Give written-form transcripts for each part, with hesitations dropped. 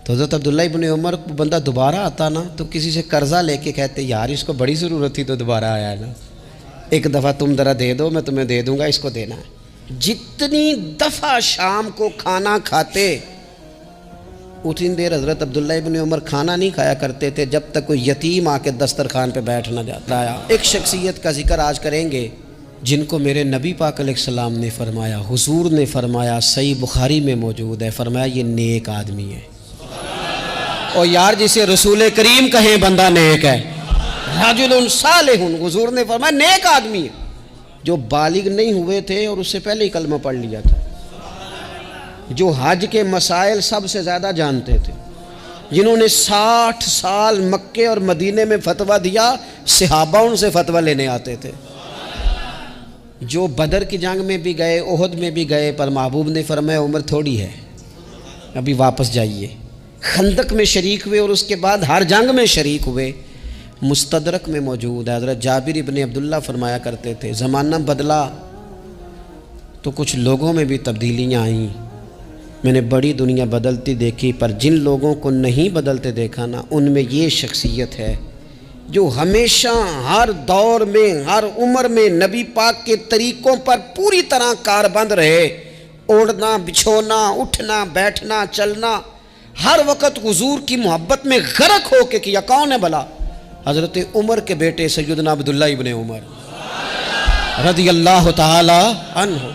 تو حضرت عبداللہ ابن عمر کو بندہ دوبارہ آتا نا تو کسی سے قرضہ لے کے کہتے یار اس کو بڑی ضرورت تھی تو دوبارہ آیا ہے نا، ایک دفعہ تم ذرا دے دو میں تمہیں دے دوں گا، اس کو دینا ہے۔ جتنی دفعہ شام کو کھانا کھاتے اتنی دیر حضرت عبداللہ ابن عمر کھانا نہیں کھایا کرتے تھے جب تک کوئی یتیم آ کے دسترخوان پہ بیٹھ نہ جاتا ہے۔ ایک شخصیت کا ذکر آج کریں گے جن کو میرے نبی پاک علیہ السلام نے فرمایا، حضور نے فرمایا، صحیح بخاری میں موجود ہے، فرمایا یہ نیک آدمی ہے۔ اور یار جسے رسول کریم کہیں بندہ نیک ہے، رجل صالح، حضور نے فرمایا نیک آدمی ہے، جو بالغ نہیں ہوئے تھے اور اس سے پہلے ہی کلمہ پڑھ لیا تھا، جو حج کے مسائل سب سے زیادہ جانتے تھے، جنہوں نے 60 سال مکے اور مدینے میں فتویٰ دیا، صحابہ ان سے فتویٰ لینے آتے تھے، جو بدر کی جنگ میں بھی گئے، احد میں بھی گئے، پر محبوب نے فرمایا عمر تھوڑی ہے ابھی واپس جائیے۔ خندق میں شریک ہوئے اور اس کے بعد ہر جنگ میں شریک ہوئے، مستدرک میں موجود ہے۔ حضرت جابر ابن عبداللہ فرمایا کرتے تھے زمانہ بدلا تو کچھ لوگوں میں بھی تبدیلیاں آئیں، میں نے بڑی دنیا بدلتی دیکھی، پر جن لوگوں کو نہیں بدلتے دیکھا نا ان میں یہ شخصیت ہے جو ہمیشہ ہر دور میں ہر عمر میں نبی پاک کے طریقوں پر پوری طرح کاربند رہے، اوڑھنا بچھونا اٹھنا بیٹھنا چلنا، ہر وقت حضور کی محبت میں غرق ہو کے کیا۔ کون ہے بھلا؟ حضرت عمر کے بیٹے سیدنا عبداللہ ابن عمر رضی اللہ تعالی عنہ،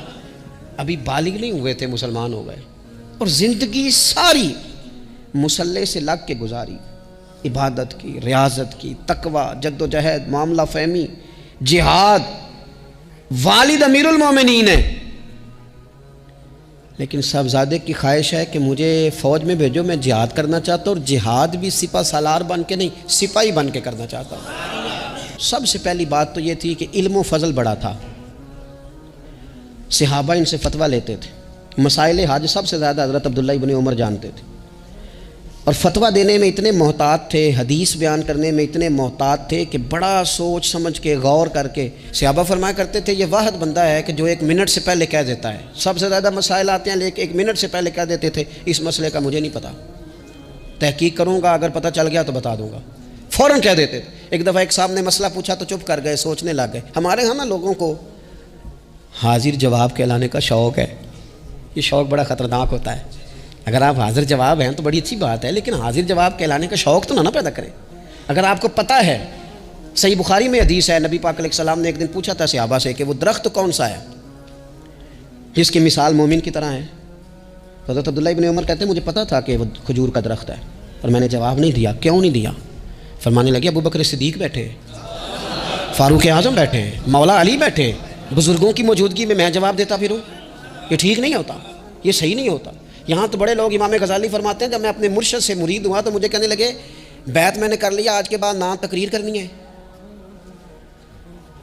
ابھی بالغ نہیں ہوئے تھے، مسلمان ہو گئے، اور زندگی ساری مصلی سے لگ کے گزاری، عبادت کی، ریاضت کی، تقوی، جد و جہد، معاملہ فہمی، جہاد۔ والد امیر المومنین ہے، لیکن صاحبزادے کی خواہش ہے کہ مجھے فوج میں بھیجو، میں جہاد کرنا چاہتا ہوں، اور جہاد بھی سپہ سالار بن کے نہیں، سپاہی بن کے کرنا چاہتا ہوں۔ سب سے پہلی بات تو یہ تھی کہ علم و فضل بڑا تھا، صحابہ ان سے فتویٰ لیتے تھے، مسائل حج سب سے زیادہ حضرت عبداللہ ابن عمر جانتے تھے، اور فتویٰ دینے میں اتنے محتاط تھے، حدیث بیان کرنے میں اتنے محتاط تھے کہ بڑا سوچ سمجھ کے غور کر کے صحابہ فرمایا کرتے تھے یہ واحد بندہ ہے کہ جو 1 منٹ سے پہلے کہہ دیتا ہے۔ سب سے زیادہ مسائل آتے ہیں لیکن 1 منٹ سے پہلے کہہ دیتے تھے اس مسئلے کا مجھے نہیں پتہ، تحقیق کروں گا، اگر پتہ چل گیا تو بتا دوں گا، فوراً کہہ دیتے تھے۔ ایک دفعہ ایک صاحب نے مسئلہ پوچھا تو چپ کر گئے، سوچنے لگ گئے۔ ہمارے ہاں نا لوگوں کو حاضر جواب کہلانے کا شوق ہے، یہ شوق بڑا خطرناک ہوتا ہے۔ اگر آپ حاضر جواب ہیں تو بڑی اچھی بات ہے، لیکن حاضر جواب کہلانے کا شوق تو نہ پیدا کریں۔ اگر آپ کو پتہ ہے، صحیح بخاری میں حدیث ہے، نبی پاک علیہ السلام نے ایک دن پوچھا تھا صحابہ سے کہ وہ درخت کون سا ہے جس کی مثال مومن کی طرح ہے؟ حضرت عبداللہ ابن عمر کہتے ہیں مجھے پتہ تھا کہ وہ کھجور کا درخت ہے، اور میں نے جواب نہیں دیا۔ کیوں نہیں دیا؟ فرمانے لگے ابو بکر صدیق بیٹھے، فاروق اعظم بیٹھے، مولا علی بیٹھے، بزرگوں کی موجودگی میں جواب دیتا پھروں؟ یہ ٹھیک نہیں ہوتا، یہ صحیح نہیں ہوتا۔ یہاں تو بڑے لوگ، امام غزالی فرماتے ہیں جب میں اپنے مرشد سے مرید ہوا تو مجھے کہنے لگے بیعت میں نے کر لیا، آج کے بعد نہ تقریر کرنی ہے،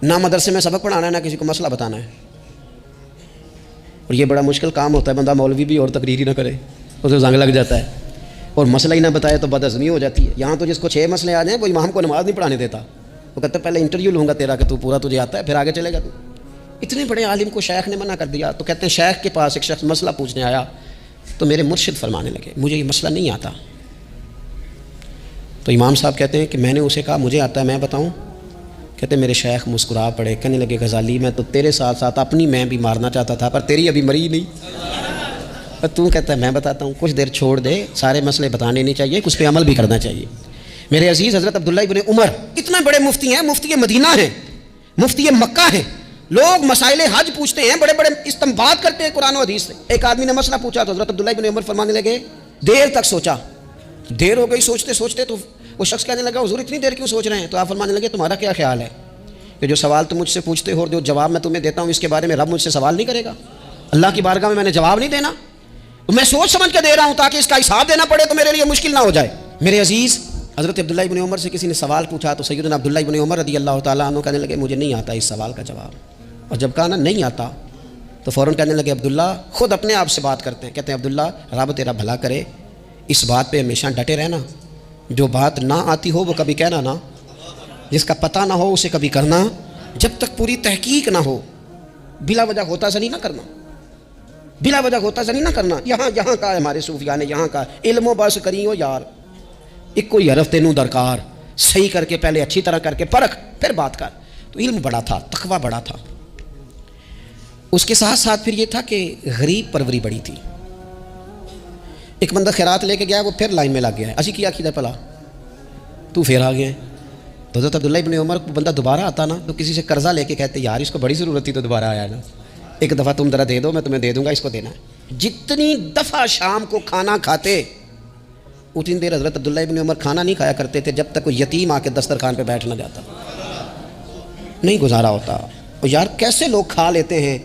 نہ مدرسے میں سبق پڑھانا ہے، نہ کسی کو مسئلہ بتانا ہے۔ اور یہ بڑا مشکل کام ہوتا ہے، بندہ مولوی بھی اور تقریر ہی نہ کرے، اسے زنگ لگ جاتا ہے، اور مسئلہ ہی نہ بتائے تو بدعزمی ہو جاتی ہے۔ یہاں تو جس کو 6 مسئلے آ جائیں وہ امام کو نماز نہیں پڑھانے دیتا، وہ کہتا ہے پہلے انٹرویو لوں گا تیرا کہ تو پورا تجھے آتا ہے پھر آگے چلے گا تو۔ اتنے بڑے عالم کو شیخ نے منع کر دیا، تو کہتے ہیں شیخ کے پاس ایک شخص مسئلہ پوچھنے آیا تو میرے مرشد فرمانے لگے مجھے یہ مسئلہ نہیں آتا۔ تو امام صاحب کہتے ہیں کہ میں نے اسے کہا مجھے آتا ہے میں بتاؤں؟ کہتے ہیں میرے شیخ مسکرا پڑے، کہنے لگے غزالی میں تو تیرے ساتھ ساتھ اپنی میں بھی مارنا چاہتا تھا پر تیری ابھی مری نہیں، تو کہتا ہے میں بتاتا ہوں، کچھ دیر چھوڑ دے، سارے مسئلے بتانے نہیں چاہیے، کچھ پہ عمل بھی کرنا چاہیے۔ میرے عزیز حضرت عبداللہ ابن عمر اتنے بڑے مفتی ہیں، مفتی مدینہ ہیں، مفتی مکہ ہیں، لوگ مسائل حج پوچھتے ہیں، بڑے بڑے استنباط کرتے ہیں قرآن و حدیث سے۔ ایک آدمی نے مسئلہ پوچھا تو حضرت عبداللہ ابن عمر فرمانے لگے دیر تک سوچا، دیر ہو گئی سوچتے سوچتے، تو وہ شخص کہنے لگا حضور اتنی دیر کیوں سوچ رہے ہیں؟ تو آپ فرمانے لگے تمہارا کیا خیال ہے کہ جو سوال تم مجھ سے پوچھتے ہو اور جو جواب میں تمہیں دیتا ہوں اس کے بارے میں رب مجھ سے سوال نہیں کرے گا؟ اللہ کی بارگاہ میں نے جواب نہیں دینا، میں سوچ سمجھ کے دے رہا ہوں تاکہ اس کا حساب دینا پڑے تو میرے لیے مشکل نہ ہو جائے۔ میرے عزیز حضرت عبداللہ ابن عمر سے کسی نے سوال پوچھا تو سیدنا عبداللہ ابن عمر رضی اللہ تعالیٰ عنہ کہنے لگے مجھے نہیں آتا اس سوال کا جواب، اور جب کہا نا نہیں آتا تو فوراً کہنے لگے عبداللہ، خود اپنے آپ سے بات کرتے ہیں، کہتے ہیں عبداللہ رب تیرا بھلا کرے، اس بات پہ ہمیشہ ڈٹے رہنا، جو بات نہ آتی ہو وہ کبھی کہنا نہ، جس کا پتہ نہ ہو اسے کبھی کرنا، جب تک پوری تحقیق نہ ہو بلا وجہ ہوتا سے نہیں نہ کرنا۔ بلا وجہ ہوتا نہیں نہ کرنا. یہاں کا ہے ہمارے صوفیاء نے, یہاں کا علم و بس کریو یار, ایک کوئی حرف تینوں درکار, صحیح کر کے پہلے اچھی طرح کر کے پرکھ پھر بات کر. تو علم بڑا تھا, تقویٰ بڑا تھا. اس کے ساتھ ساتھ پھر یہ تھا کہ غریب پروری بڑی تھی. ایک بندہ خیرات لے کے گیا, وہ پھر لائن میں لگ گیا ہے. اسی کیا کیا پلا تو پھر آ گیا ہے. تو حضرت عبداللہ ابن عمر کو بندہ دوبارہ آتا نا تو کسی سے قرضہ لے کے کہتے یار اس کو بڑی ضرورت تھی تو دوبارہ آیا نا, ایک دفعہ تم ذرا دے دو میں تمہیں دے دوں گا, اس کو دینا ہے. جتنی دفعہ شام کو کھانا کھاتے اتنی دیر حضرت عبداللہ ابن عمر کھانا نہیں کھایا کرتے تھے جب تک کوئی یتیم آ کے دسترخوان پہ بیٹھ نہ جاتا. نہیں گزارا ہوتا. اور یار کیسے لوگ کھا لیتے ہیں,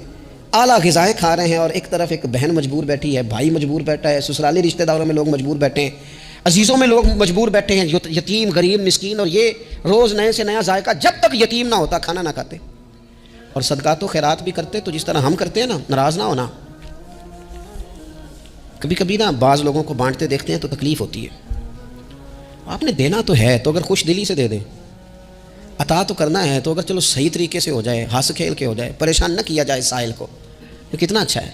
اعلیٰ غذائیں کھا رہے ہیں, اور ایک طرف ایک بہن مجبور بیٹھی ہے, بھائی مجبور بیٹھا ہے, سسرالی رشتہ داروں میں لوگ مجبور بیٹھے ہیں, عزیزوں میں لوگ مجبور بیٹھے ہیں, یتیم غریب مسکین, اور یہ روز نئے سے نیا ذائقہ. جب تک یتیم نہ ہوتا کھانا نہ کھاتے. اور صدقات و خیرات بھی کرتے تو جس طرح ہم کرتے ہیں نا, ناراض نہ ہونا. کبھی کبھی نا بعض لوگوں کو بانٹتے دیکھتے ہیں تو تکلیف ہوتی ہے. آپ نے دینا تو ہے تو اگر خوش دلی سے دے دیں, عطا تو کرنا ہے تو اگر چلو صحیح طریقے سے ہو جائے, ہنس کھیل کے ہو جائے, پریشان نہ کیا جائے سائل کو, تو کتنا اچھا ہے.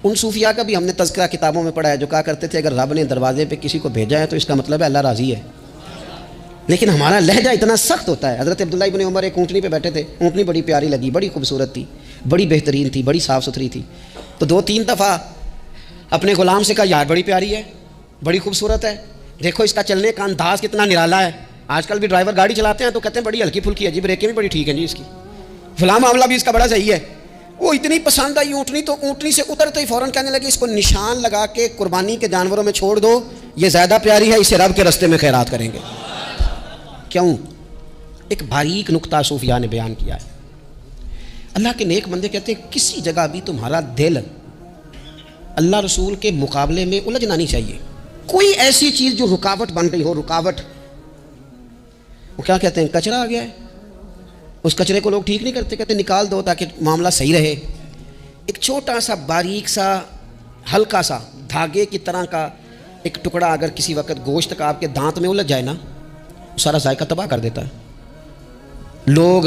ان صوفیاء کا بھی ہم نے تذکرہ کتابوں میں پڑھا ہے جو کہا کرتے تھے اگر رب نے دروازے پہ کسی کو بھیجا ہے تو اس کا مطلب ہے اللہ راضی ہے. لیکن ہمارا لہجہ اتنا سخت ہوتا ہے. حضرت عبداللہ ابن عمر ایک اونٹنی پہ بیٹھے تھے, اونٹنی بڑی پیاری لگی, بڑی خوبصورت تھی, بڑی بہترین تھی, بڑی صاف ستھری تھی. تو 2-3 دفعہ اپنے غلام سے کہا یار بڑی پیاری ہے, بڑی خوبصورت ہے, دیکھو اس کا چلنے کا انداز کتنا نرالا ہے. آج کل بھی ڈرائیور گاڑی چلاتے ہیں تو کہتے ہیں بڑی ہلکی پھلکی ہے جی, بریکیں بھی بڑی ٹھیک ہیں جی اس کی, فلاں معاملہ بھی اس کا بڑا صحیح ہے. وہ اتنی پسند آئی اونٹنی تو اونٹنی سے اترتے ہی فوراً کہنے لگے اس کو نشان لگا کے قربانی کے جانوروں میں چھوڑ دو, یہ زیادہ پیاری ہے, اسے رب کے رستے میں خیرات کریں گے. کیوں؟ ایک باریک نقطہ صوفیاء نے بیان کیا ہے. اللہ کے نیک بندے کہتے ہیں کسی جگہ بھی تمہارا دل اللہ رسول کے مقابلے میں الجھنا نہیں چاہیے. کوئی ایسی چیز جو رکاوٹ بن رہی ہو, رکاوٹ, وہ کیا کہتے ہیں کچرا آ گیا ہے, اس کچرے کو لوگ ٹھیک نہیں کرتے, کہتے نکال دو تاکہ معاملہ صحیح رہے. ایک چھوٹا سا باریک سا ہلکا سا دھاگے کی طرح کا ایک ٹکڑا اگر کسی وقت گوشت کا آپ کے دانت میں الجھ جائے نا, سارا ذائقہ تباہ کر دیتا ہے. لوگ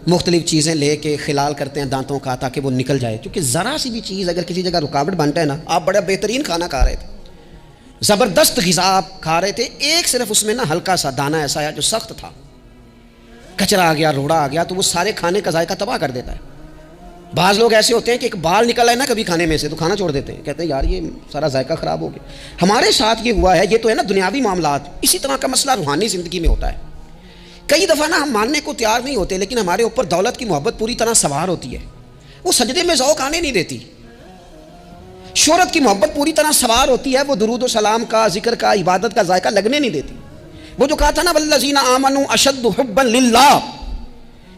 مختلف چیزیں لے کے خلال کرتے ہیں دانتوں کا تاکہ وہ نکل جائے, کیونکہ ذرا سی بھی چیز اگر کسی جگہ رکاوٹ بنتا ہے نا, آپ بڑا بہترین کھانا کھا رہے تھے, زبردست غذا آپ کھا رہے تھے, ایک صرف اس میں نا ہلکا سا دانہ ایسا ہے جو سخت تھا, کچرا آ گیا, روڑا آ گیا, تو وہ سارے کھانے کا ذائقہ تباہ کر دیتا ہے. بعض لوگ ایسے ہوتے ہیں کہ ایک بال نکل آئے نا کبھی کھانے میں سے تو کھانا چھوڑ دیتے ہیں, کہتے ہیں یار یہ سارا ذائقہ خراب ہو گیا. ہمارے ساتھ یہ ہوا ہے, یہ تو ہے نا دنیاوی معاملات. اسی طرح کا مسئلہ روحانی زندگی میں ہوتا ہے. کئی دفعہ نا ہم ماننے کو تیار نہیں ہوتے, لیکن ہمارے اوپر دولت کی محبت پوری طرح سوار ہوتی ہے, وہ سجدے میں ذوق آنے نہیں دیتی. شہرت کی محبت پوری طرح سوار ہوتی ہے, وہ درود و سلام کا, ذکر کا, عبادت کا ذائقہ لگنے نہیں دیتی. وہ جو کہا تھا نا والذین آمنوا اشد حبا للہ,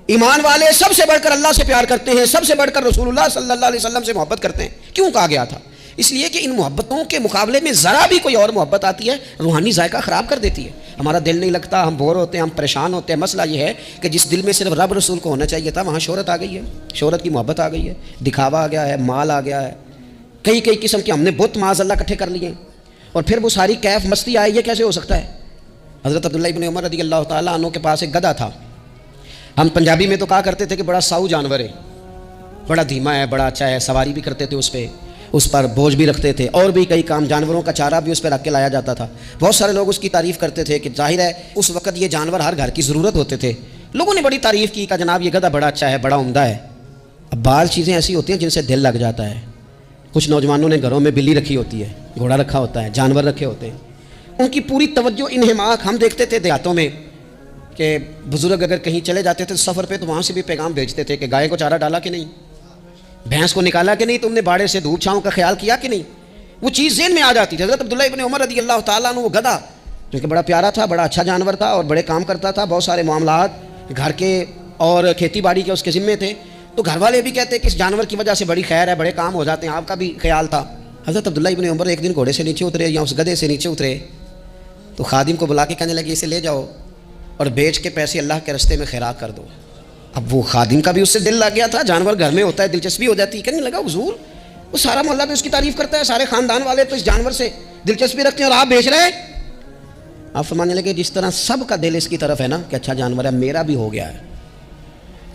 ایمان والے سب سے بڑھ کر اللہ سے پیار کرتے ہیں, سب سے بڑھ کر رسول اللہ صلی اللہ علیہ وسلم سے محبت کرتے ہیں. کیوں کہا گیا تھا؟ اس لیے کہ ان محبتوں کے مقابلے میں ذرا بھی کوئی اور محبت آتی ہے روحانی ذائقہ خراب کر دیتی ہے. ہمارا دل نہیں لگتا, ہم بور ہوتے ہیں, ہم پریشان ہوتے ہیں. مسئلہ یہ ہے کہ جس دل میں صرف رب رسول کو ہونا چاہیے تھا وہاں شہرت آ گئی ہے, شہرت کی محبت آ گئی ہے, دکھاوا آ گیا ہے, مال آ گیا ہے, کئی قسم کے ہم نے بت معاذ اللہ اکٹھے کر لیے, اور پھر وہ ساری کیف مستی آئی. یہ کیسے ہو سکتا ہے؟ حضرت عبداللہ ابن عمر رضی اللہ تعالیٰ عنہ کے پاس ایک گدھا تھا. ہم پنجابی میں تو کہا کرتے تھے کہ بڑا ساؤ جانور ہے, بڑا دھیما ہے, بڑا اچھا ہے, سواری بھی کرتے تھے اس پہ, اس پر بوجھ بھی رکھتے تھے, اور بھی کئی کام, جانوروں کا چارہ بھی اس پہ رکھ کے لایا جاتا تھا. بہت سارے لوگ اس کی تعریف کرتے تھے کہ ظاہر ہے اس وقت یہ جانور ہر گھر کی ضرورت ہوتے تھے. لوگوں نے بڑی تعریف کی, کہا جناب یہ گدھا بڑا اچھا ہے, بڑا عمدہ ہے. اب بعض چیزیں ایسی ہوتی ہیں جن سے دل لگ جاتا ہے. کچھ نوجوانوں نے گھروں میں بلی رکھی ہوتی ہے, گھوڑا رکھا ہوتا ہے, جانور رکھے ہوتے ہیں, ان کی پوری توجہ انہماک. ہم دیکھتے تھے دیہاتوں میں کہ بزرگ اگر کہیں چلے جاتے تھے سفر پہ تو وہاں سے بھی پیغام بھیجتے تھے کہ گائے کو چارہ ڈالا کہ نہیں, بھینس کو نکالا کہ نہیں, تم نے باڑے سے دھوپ چھاؤں کا خیال کیا کہ نہیں. وہ چیز ذہن میں آ جاتی تھی. حضرت عبداللہ ابن عمر رضی اللہ تعالیٰ عنہ, وہ گدھا جو کہ بڑا پیارا تھا, بڑا اچھا جانور تھا اور بڑے کام کرتا تھا, بہت سارے معاملات گھر کے اور کھیتی باڑی کے اس کے ذمے تھے. تو گھر والے بھی کہتے کہ اس جانور کی وجہ سے بڑی خیر ہے, بڑے کام ہو جاتے ہیں, آپ کا بھی خیال تھا. حضرت عبداللہ ابن عمر ایک دن گھوڑے سے نیچے اترے یا اس گدھے سے نیچے اترے تو خادم کو بلا کے کہنے لگے اسے لے جاؤ اور بیچ کے پیسے اللہ کے رستے میں خیرات کر دو. اب وہ خادم کا بھی اس سے دل لگ گیا تھا, جانور گھر میں ہوتا ہے, دلچسپی ہو جاتی ہے. کہنے لگا حضور وہ سارا محلہ بھی اس کی تعریف کرتا ہے, سارے خاندان والے تو اس جانور سے دلچسپی رکھتے ہیں اور آپ بیچ رہے ہیں. آپ فرمانے لگے جس طرح سب کا دل اس کی طرف ہے نا کہ اچھا جانور ہے, میرا بھی ہو گیا ہے,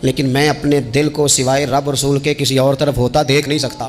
لیکن میں اپنے دل کو سوائے رب رسول کے کسی اور طرف ہوتا دیکھ نہیں سکتا.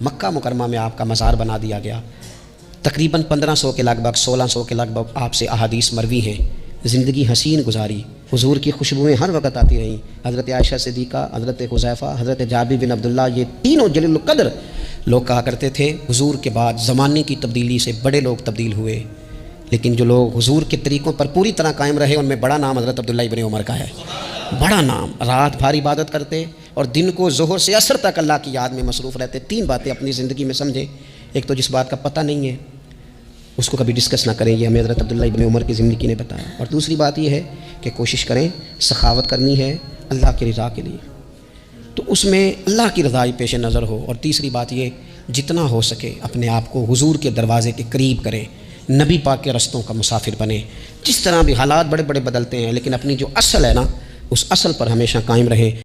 مکہ مکرمہ میں آپ کا مزار بنا دیا گیا. تقریباً 1500 کے لگ بھگ 1600 کے لگ بھگ آپ سے احادیث مروی ہیں. زندگی حسین گزاری، حضور کی خوشبوئیں ہر وقت آتی رہیں. حضرت عائشہ صدیقہ، حضرت حذیفہ، حضرت جابر بن عبداللہ، یہ تینوں جلیل القدر لوگ کہا کرتے تھے حضور کے بعد زمانے کی تبدیلی سے بڑے لوگ تبدیل ہوئے، لیکن جو لوگ حضور کے طریقوں پر پوری طرح قائم رہے ان میں بڑا نام حضرت عبداللہ ابن عمر کا ہے. بڑا نام. رات بھر عبادت کرتے اور دن کو ظہر سے عصر تک اللہ کی یاد میں مصروف رہتے. 3 باتیں اپنی زندگی میں سمجھیں. ایک تو جس بات کا پتہ نہیں ہے اس کو کبھی ڈسکس نہ کریں، یہ ہمیں حضرت عبداللہ ابن عمر کی زندگی نے بتایا. اور دوسری بات یہ ہے کہ کوشش کریں سخاوت کرنی ہے اللہ کی رضا کے لیے، تو اس میں اللہ کی رضا ہی پیش نظر ہو. اور تیسری بات یہ جتنا ہو سکے اپنے آپ کو حضور کے دروازے کے قریب کریں، نبی پاک کے رستوں کا مسافر بنیں. جس طرح بھی حالات بڑے بڑے بدلتے ہیں لیکن اپنی جو اصل ہے نا اس اصل پر ہمیشہ قائم رہیں.